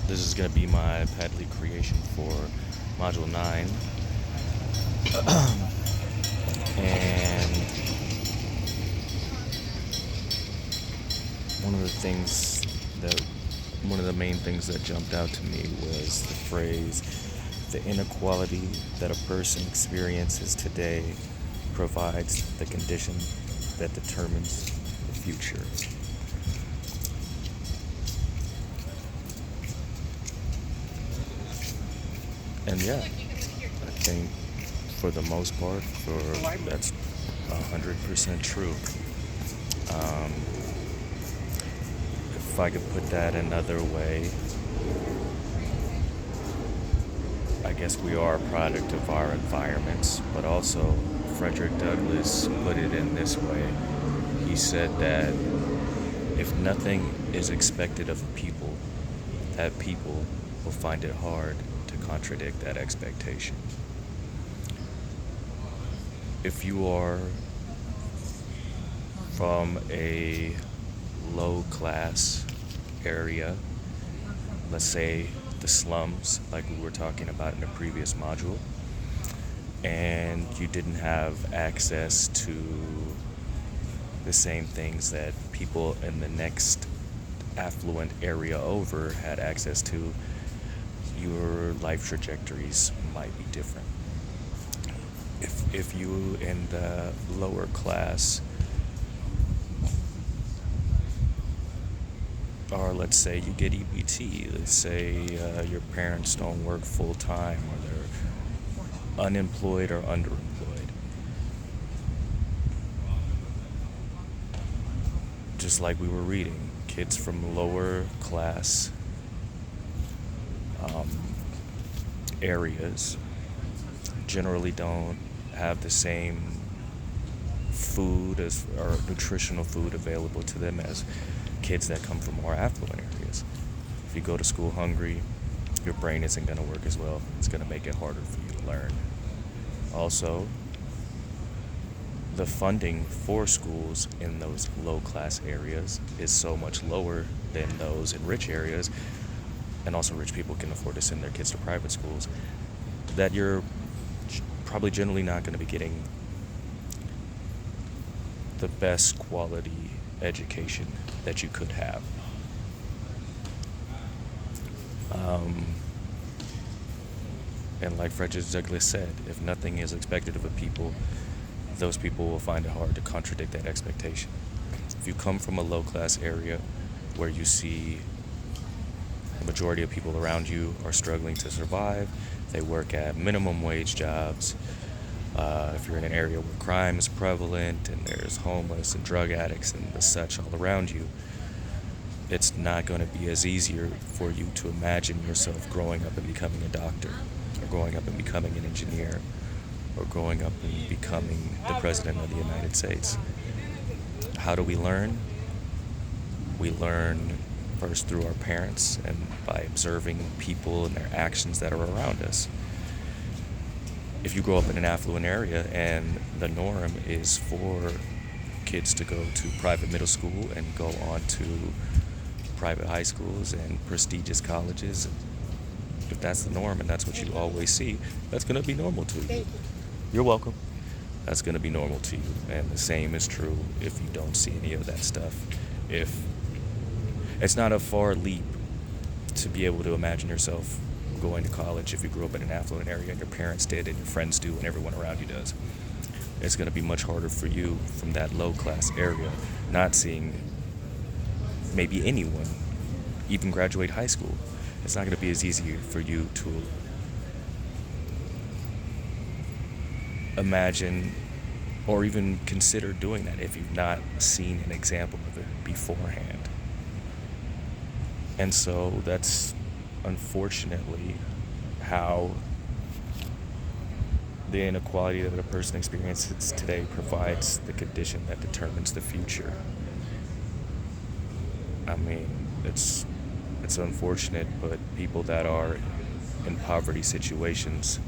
This is going to be my Padley creation for Module 9. And one of the things that, one of the main things that jumped out to me was the phrase, the inequality that a person experiences today provides the condition that determines the future. And yeah, I think for the most part, that's 100% true. Um, if I could put that another way, I guess we are a product of our environments, but also Frederick Douglass put it in this way. He said that if nothing is expected of a people, that people will find it hard to contradict that expectation. If you are from a low class area, let's say the slums, like we were talking about in the previous module, and you didn't have access to the same things that people in the next affluent area over had access to, your life trajectories might be different. If you in the lower class, or let's say you get EBT, let's say your parents don't work full time, or they're unemployed or underemployed. Just like we were reading, kids from lower class areas generally don't have the same food as or nutritional food available to them as kids that come from more affluent areas. If you go to school hungry, your brain isn't going to work as well. It's going to make it harder for you to learn. Also, the funding for schools in those low class areas is so much lower than those in rich areas, and also rich people can afford to send their kids to private schools, that you're probably generally not going to be getting the best quality education that you could have. And like Frederick Douglass said, if nothing is expected of a people, those people will find it hard to contradict that expectation. If you come from a low-class area where you see the majority of people around you are struggling to survive, they work at minimum wage jobs, if you're in an area where crime is prevalent and there's homeless and drug addicts and the such all around you, it's not going to be as easier for you to imagine yourself growing up and becoming a doctor, or growing up and becoming an engineer, or growing up and becoming the President of the United States. How do we learn? We learn first through our parents and by observing people and their actions that are around us. If you grow up in an affluent area and the norm is for kids to go to private middle school and go on to private high schools and prestigious colleges, if that's the norm and that's what you always see, that's going to be normal to you. You're welcome. That's going to be normal to you. And the same is true if you don't see any of that stuff. If it's not a far leap to be able to imagine yourself going to college if you grew up in an affluent area and your parents did and your friends do and everyone around you does. It's going to be much harder for you from that low class area, not seeing maybe anyone even graduate high school. It's not going to be as easy for you to imagine or even consider doing that if you've not seen an example of it beforehand. And so that's unfortunately how the inequality that a person experiences today provides the condition that determines the future. I mean, it's unfortunate, but people that are in poverty situations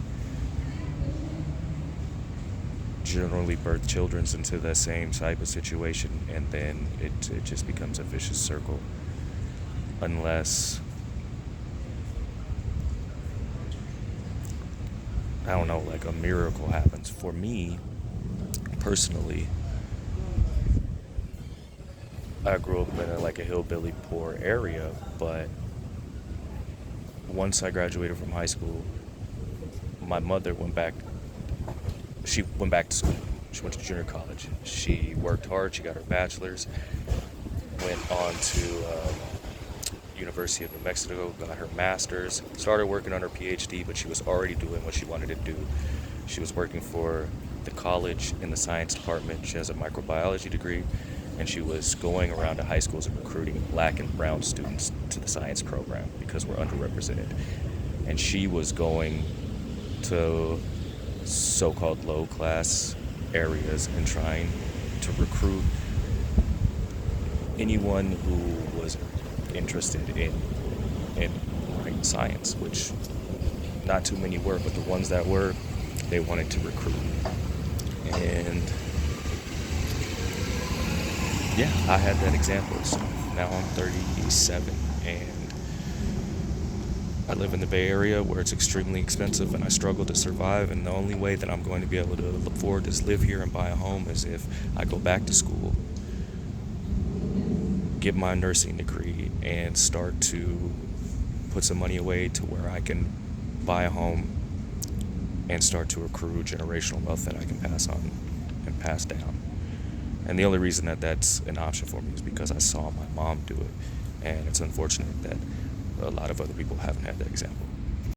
generally birth children into the same type of situation, and then it just becomes a vicious circle unless I don't know, like a miracle happens. For me, personally, I grew up in like a hillbilly poor area, but once I graduated from high school, my mother went back. She went back to school. She went to junior college. She worked hard. She got her bachelor's. Went on to University of New Mexico. Got her master's. Started working on her PhD, but she was already doing what she wanted to do. She was working for the college in the science department. She has a microbiology degree, and she was going around to high schools and recruiting black and brown students to the science program because we're underrepresented. And she was going to so-called low-class areas and trying to recruit anyone who was interested in science, which not too many were, but the ones that were, they wanted to recruit. And yeah, I had that example. So now I'm 37 and I live in the Bay Area where it's extremely expensive and I struggle to survive. And the only way that I'm going to be able to afford to live here and buy a home is if I go back to school, get my nursing degree, and start to put some money away to where I can buy a home and start to accrue generational wealth that I can pass on and pass down. And the only reason that that's an option for me is because I saw my mom do it. And it's unfortunate that a lot of other people haven't had that example.